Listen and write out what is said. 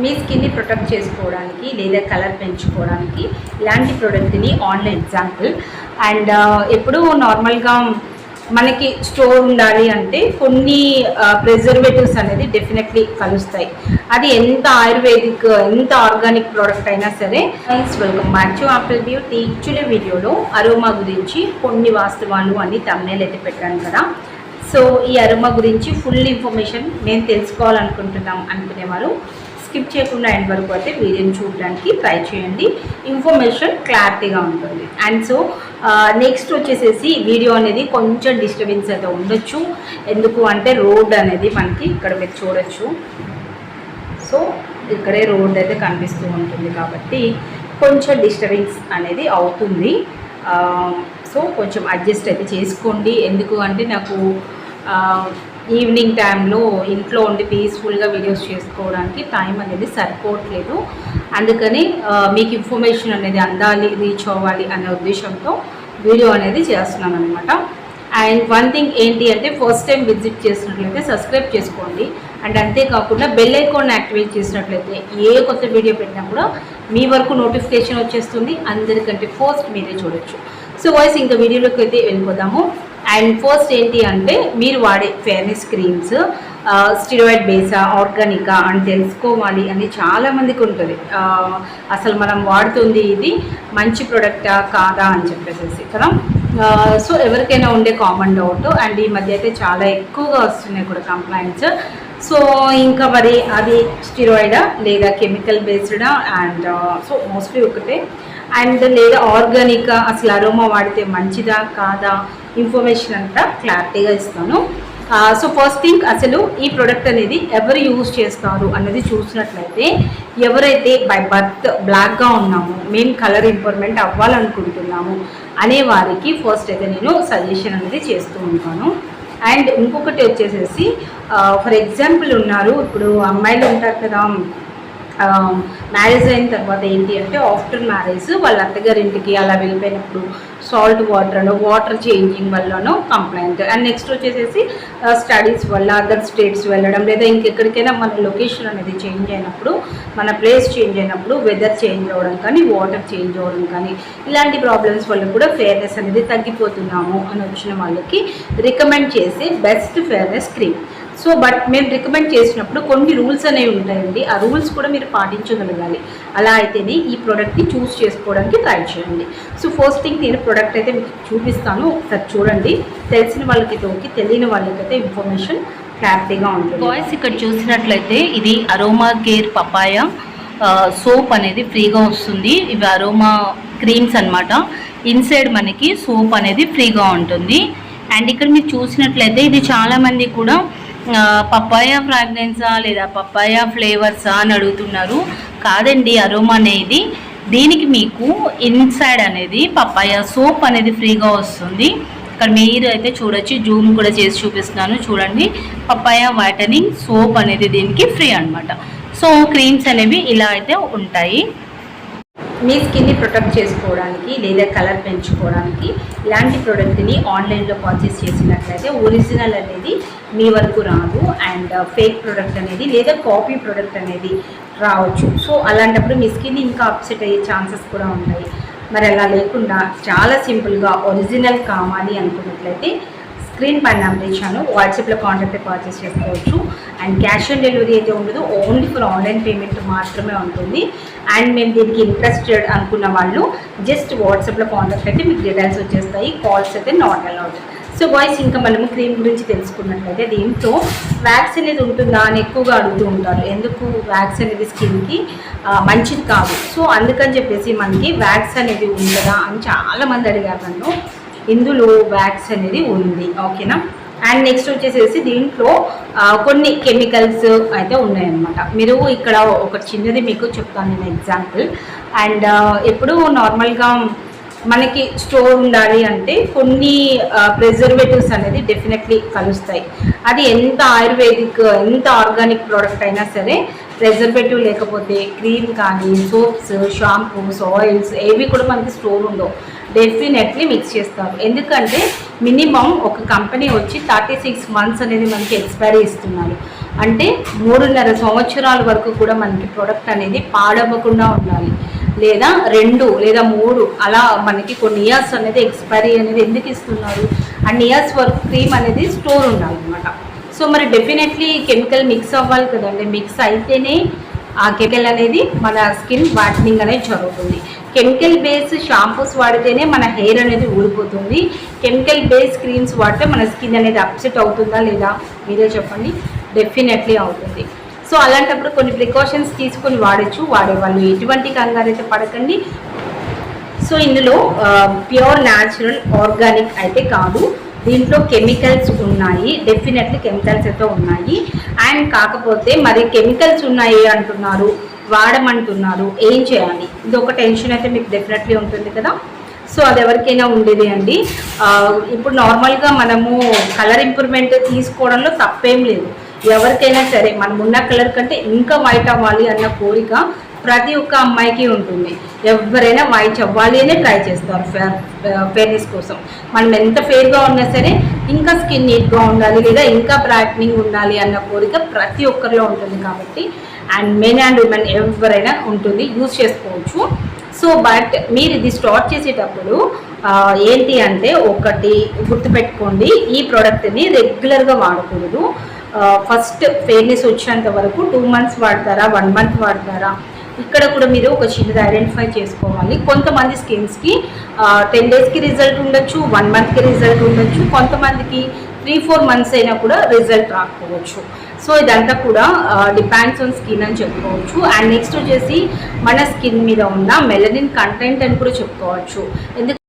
మీ స్కిన్ని ప్రొటెక్ట్ చేసుకోవడానికి లేదా కలర్ పెంచుకోవడానికి ఇలాంటి ప్రోడక్ట్ని ఆన్లైన్ ఎగ్జాంపుల్. అండ్ ఎప్పుడు నార్మల్గా మనకి స్టోర్ ఉండాలి అంటే కొన్ని ప్రిజర్వేటివ్స్ అనేది డెఫినెట్లీ కలుస్తాయి. అది ఎంత ఆయుర్వేదిక్ ఎంత ఆర్గానిక్ ప్రోడక్ట్ అయినా సరే. Welcome back to apple beauty. Actually వీడియోలో అరోమా గురించి కొన్ని వాస్తవాలు అని thumbnail అయితే పెట్టాను కదా. సో ఈ అరోమా గురించి ఫుల్ ఇన్ఫర్మేషన్ నేను తెలుసుకోవాలనుకుంటున్నాం అనుకునేవారు స్కిప్ చేయకుండా ఎండ్ వరకు అయితే వీడియోని చూడడానికి ట్రై చేయండి. ఇన్ఫర్మేషన్ క్లారిటీగా ఉంటుంది. అండ్ సో నెక్స్ట్ వచ్చేసేసి వీడియో అనేది కొంచెం డిస్టర్బెన్స్ అయితే ఉండొచ్చు. ఎందుకు అంటే రోడ్ అనేది మనకి ఇక్కడ మీరు చూడొచ్చు. సో ఇక్కడే రోడ్ అయితే కనిపిస్తూ ఉంటుంది కాబట్టి కొంచెం డిస్టర్బెన్స్ అనేది అవుతుంది. సో కొంచెం అడ్జస్ట్ అయితే చేసుకోండి. ఎందుకు అంటే నాకు ఈవినింగ్ టైంలో ఇంట్లో ఉండి పీస్ఫుల్గా వీడియోస్ చేసుకోవడానికి టైం అనేది సరిపోవట్లేదు. అందుకని మీకు ఇన్ఫర్మేషన్ అనేది అందాలి, రీచ్ అవ్వాలి అనే ఉద్దేశంతో వీడియో అనేది చేస్తున్నాను అనమాట. అండ్ వన్ థింగ్ ఏంటి అంటే ఫస్ట్ టైం విజిట్ చేసినట్లయితే సబ్స్క్రైబ్ చేసుకోండి. అండ్ అంతేకాకుండా బెల్ ఐకాన్ యాక్టివేట్ చేసినట్లయితే ఏ కొత్త వీడియో పెట్టినా కూడా మీ వరకు నోటిఫికేషన్ వచ్చేస్తుంది. అందరికంటే ఫస్ట్ మీరే చూడొచ్చు. సో వాయిస్ ఇంకా వీడియోలోకి అయితే వెళ్ళిపోదాము. అండ్ ఫస్ట్ ఏంటి అంటే మీరు వాడే ఫేర్నెస్ క్రీమ్స్ స్టిరాయిడ్ బేసా ఆర్గానికా అని తెలుసుకోవాలి అని చాలామందికి ఉంటుంది. అసలు మనం వాడుతుంది ఇది మంచి ప్రోడక్టా కాదా అని చెప్పేసి కదా. సో ఎవరికైనా ఉండే కామన్ డౌట్. అండ్ ఈ మధ్య అయితే చాలా ఎక్కువగా వస్తున్నాయి కూడా కంప్లైంట్స్. సో ఇంకా మరి అది స్టిరాయిడా లేదా కెమికల్ బేస్డా అండ్ సో మోస్ట్లీ ఒకటే. అండ్ లేదా ఆర్గానిక్ అసలు అరోమా వాడితే మంచిదా కాదా ఇన్ఫర్మేషన్ అంతా క్లారిటీగా ఇస్తాను. సో ఫస్ట్ థింగ్ అసలు ఈ ప్రోడక్ట్ అనేది ఎవరు యూజ్ చేస్తారు అన్నది చూసినట్లయితే ఎవరైతే బై బర్త్ బ్లాక్గా ఉన్నాము, మేము కలర్ ఇంప్రూవ్మెంట్ అవ్వాలనుకుంటున్నాము అనే వారికి ఫస్ట్ అయితే నేను సజెషన్ అనేది చేస్తూ ఉంటాను. అండ్ ఇంకొకటి వచ్చేసేసి ఫర్ ఎగ్జాంపుల్ ఉన్నారు, ఇప్పుడు అమ్మాయిలు ఉంటారు కదా, మ్యారేజ్ అయిన తర్వాత ఏంటి అంటే ఆఫ్టర్ మ్యారేజ్ వాళ్ళ అత్తగారింటికి అలా వెళ్ళిపోయినప్పుడు సాల్ట్ వాటర్ చేంజింగ్ వల్లనో కంప్లైంట్. అండ్ నెక్స్ట్ వచ్చేసేసి స్టడీస్ వల్ల అదర్ స్టేట్స్ వెళ్ళడం లేదా ఇంకెక్కడికైనా మన లొకేషన్ అనేది చేంజ్ అయినప్పుడు, మన ప్లేస్ చేంజ్ అయినప్పుడు వెదర్ చేంజ్ అవ్వడం కానీ వాటర్ చేంజ్ అవ్వడం కానీ ఇలాంటి ప్రాబ్లమ్స్ వల్ల కూడా ఫేర్నెస్ అనేది తగ్గిపోతున్నాము అని వచ్చిన వాళ్ళకి రికమెండ్ చేసే best fairness cream. So but మేము రికమెండ్ చేసినప్పుడు కొన్ని రూల్స్ అనేవి ఉంటాయండి. ఆ రూల్స్ కూడా మీరు పాటించగలగాలి. అలా అయితేనే ఈ ప్రోడక్ట్ని చూస్ చేసుకోవడానికి ట్రై చేయండి. సో ఫస్ట్ థింగ్ నేను ప్రోడక్ట్ అయితే మీకు చూపిస్తాను, ఒకసారి చూడండి. తెలిసిన వాళ్ళకైతే ఓకే, తెలియని వాళ్ళకైతే ఇన్ఫర్మేషన్ క్లారిటీగా ఉంటుంది. వాయిస్ ఇక్కడ చూసినట్లయితే ఇది అరోమా కేర్ పపాయ సోప్ అనేది ఫ్రీగా వస్తుంది. ఇవి అరోమా క్రీమ్స్ అనమాట. ఇన్సైడ్ మనకి సోప్ అనేది ఫ్రీగా ఉంటుంది. అండ్ ఇక్కడ మీరు చూసినట్లయితే ఇది చాలామంది కూడా పప్పాయ ఫ్రాగ్రెన్సా లేదా పప్పాయ ఫ్లేవర్సా అని అడుగుతున్నారు. కాదండి, అరోమా అనేది దీనికి మీకు ఇన్సైడ్ అనేది పప్పాయ సోప్ అనేది ఫ్రీగా వస్తుంది. ఇక్కడ మీరు అయితే చూడొచ్చు, జూమ్ కూడా చేసి చూపిస్తున్నాను చూడండి. పప్పాయ వైటనింగ్ సోప్ అనేది దీనికి ఫ్రీ అనమాట. సో క్రీమ్స్ అనేవి ఇలా అయితే ఉంటాయి. మీ స్కిన్ని ప్రొటెక్ట్ చేసుకోవడానికి లేదా కలర్ పెంచుకోవడానికి ఇలాంటి ప్రోడక్ట్ని ఆన్లైన్లో పర్చేస్ చేసినట్లయితే ఒరిజినల్ అనేది మీ వరకు రాదు. అండ్ ఫేక్ ప్రోడక్ట్ అనేది లేదా కాపీ ప్రోడక్ట్ అనేది రావచ్చు. సో అలాంటప్పుడు మీ స్కిన్ ఇంకా అప్సెట్ అయ్యే ఛాన్సెస్ కూడా ఉంటాయి. మరి అలా లేకుండా చాలా సింపుల్గా ఒరిజినల్ కావాలి అనుకున్నట్లయితే స్క్రీన్ పైన నెంబర్ ఇచ్చాను, వాట్సాప్లో కాంటాక్ట్ పర్చేస్ చేసుకోవచ్చు. అండ్ క్యాష్ ఆన్ డెలివరీ అయితే ఉండదు, ఓన్లీ ఫర్ ఆన్లైన్ పేమెంట్ మాత్రమే ఉంటుంది. అండ్ మేము దీనికి ఇంట్రెస్టెడ్ అనుకున్న వాళ్ళు జస్ట్ వాట్సాప్లో కాంటాక్ట్ అయితే మీకు డీటెయిల్స్ వచ్చేస్తాయి. కాల్స్ అయితే నాట్ అలౌడ్. సో బాయ్స్ ఇంకా మనము క్రీమ్ గురించి తెలుసుకున్నట్లయితే దీంట్లో వ్యాక్స్ అనేది ఉంటుందా అని ఎక్కువగా అడుగుతూ ఉంటారు. ఎందుకు వ్యాక్స్ అనేది స్కిన్కి మంచిది కాదు. సో అందుకని చెప్పేసి మనకి వ్యాక్స్ అనేది ఉంటుందా అని చాలామంది అడిగారు నన్ను. ఇందులో వ్యాక్స్ అనేది ఉంది, ఓకేనా. అండ్ నెక్స్ట్ వచ్చేసేసి దీంట్లో కొన్ని కెమికల్స్ అయితే ఉన్నాయన్నమాట. మీరు ఇక్కడ ఒక చిన్నది మీకు చెప్తాను నేను ఎగ్జాంపుల్. అండ్ ఎప్పుడు నార్మల్గా మనకి స్టోర్ ఉండాలి అంటే కొన్ని ప్రిజర్వేటివ్స్ అనేది డెఫినెట్లీ కలుస్తాయి. అది ఎంత ఆయుర్వేదిక్ ఎంత ఆర్గానిక్ ప్రోడక్ట్ అయినా సరే ప్రిజర్వేటివ్ లేకపోతే క్రీమ్ కానీ సోప్స్ షాంపూస్ ఆయిల్స్ ఏవి కూడా మనకి స్టోర్ ఉండవు. డెఫినెట్లీ మిక్స్ చేస్తారు. ఎందుకంటే మినిమం ఒక కంపెనీ వచ్చి 36 months అనేది మనకి ఎక్స్పైరీ ఇస్తున్నారు. అంటే 3.5 సంవత్సరాల వరకు కూడా మనకి ప్రోడక్ట్ అనేది పాడవ్వకుండా ఉండాలి, లేదా 2 లేదా 3 అలా మనకి కొన్ని ఇయర్స్ అనేది ఎక్స్పైరీ అనేది ఎందుకు ఇస్తున్నారు, అండ్ ఇయర్స్ వరకు క్రీమ్ అనేది స్టోర్ ఉండాలన్నమాట. సో మరి డెఫినెట్లీ కెమికల్ మిక్స్ అవ్వాలి కదండి, మిక్స్ అయితేనే ఆ కెమికల్ అనేది మన స్కిన్ వైట్నింగ్ అనేది జరుగుతుంది. కెమికల్ బేస్ షాంపూస్ వాడితేనే మన హెయిర్ అనేది ఊడిపోతుంది, కెమికల్ బేస్ క్రీమ్స్ వాడితే మన స్కిన్ అనేది అప్సెట్ అవుతుందా లేదా మీరే చెప్పండి. డెఫినెట్లీ అవుతుంది. సో అలాంటప్పుడు కొన్ని ప్రికాషన్స్ తీసుకొని వాడచ్చు, వాడేవాళ్ళు ఎటువంటి కంగారు అయితే పడకండి. సో ఇందులో ప్యూర్ న్యాచురల్ ఆర్గానిక్ అయితే కాదు, దీంట్లో కెమికల్స్ ఉన్నాయి, డెఫినెట్లీ కెమికల్స్ అయితే ఉన్నాయి. అండ్ కాకపోతే మరి కెమికల్స్ ఉన్నాయి అంటున్నారు, వాడమంటున్నారు, ఏం చేయాలి, ఇది ఒక టెన్షన్ అయితే మీకు డెఫినెట్లీ ఉంటుంది కదా. సో అది ఎవరికైనా ఉండేది అండి. ఇప్పుడు నార్మల్గా మనము కలర్ ఇంప్రూవ్మెంట్ తీసుకోవడంలో తప్పేం లేదు, ఎవరికైనా సరే మనం ఉన్న కలర్ కంటే ఇంకా వైట్ అవ్వాలి అన్న కోరిక ప్రతి ఒక్క అమ్మాయికి ఉంటుంది. ఎవరైనా వైట్ అవ్వాలి అనే ట్రై చేస్తారు ఫేర్నెస్ కోసం. మనం ఎంత ఫేర్గా ఉన్నా సరే ఇంకా స్కిన్ నీట్గా ఉండాలి, లేదా ఇంకా బ్రైట్నింగ్ ఉండాలి అన్న కోరిక ప్రతి ఒక్కరిలో ఉంటుంది. కాబట్టి అండ్ మెన్ అండ్ ఉమెన్ ఎవరైనా ఉంటుంది, యూజ్ చేసుకోవచ్చు. సో బట్ మీరు ఇది స్టార్ట్ చేసేటప్పుడు ఏంటి అంటే ఒకటి గుర్తుపెట్టుకోండి, ఈ ప్రోడక్ట్ని రెగ్యులర్గా వాడకూడదు. ఫస్ట్ ఫేర్నెస్ వచ్చేంత వరకు 2 months వాడతారా, 1 month వాడతారా, ఇక్కడ కూడా మీరు ఒక చిన్నది ఐడెంటిఫై చేసుకోవాలి. కొంతమంది స్కిన్స్కి 10 daysకి రిజల్ట్ ఉండొచ్చు, 1 monthకి రిజల్ట్ ఉండొచ్చు, కొంతమందికి 3-4 months అయినా కూడా రిజల్ట్ రాకపోవచ్చు. సో ఇదంతా కూడా డిపెండ్స్ ఆన్ స్కిన్ అని చెప్పుకోవచ్చు. అండ్ నెక్స్ట్ వచ్చేసి మన స్కిన్ మీద ఉన్న మెలనిన్ కంటెంట్ అని కూడా చెప్పుకోవచ్చు. ఎందుకంటే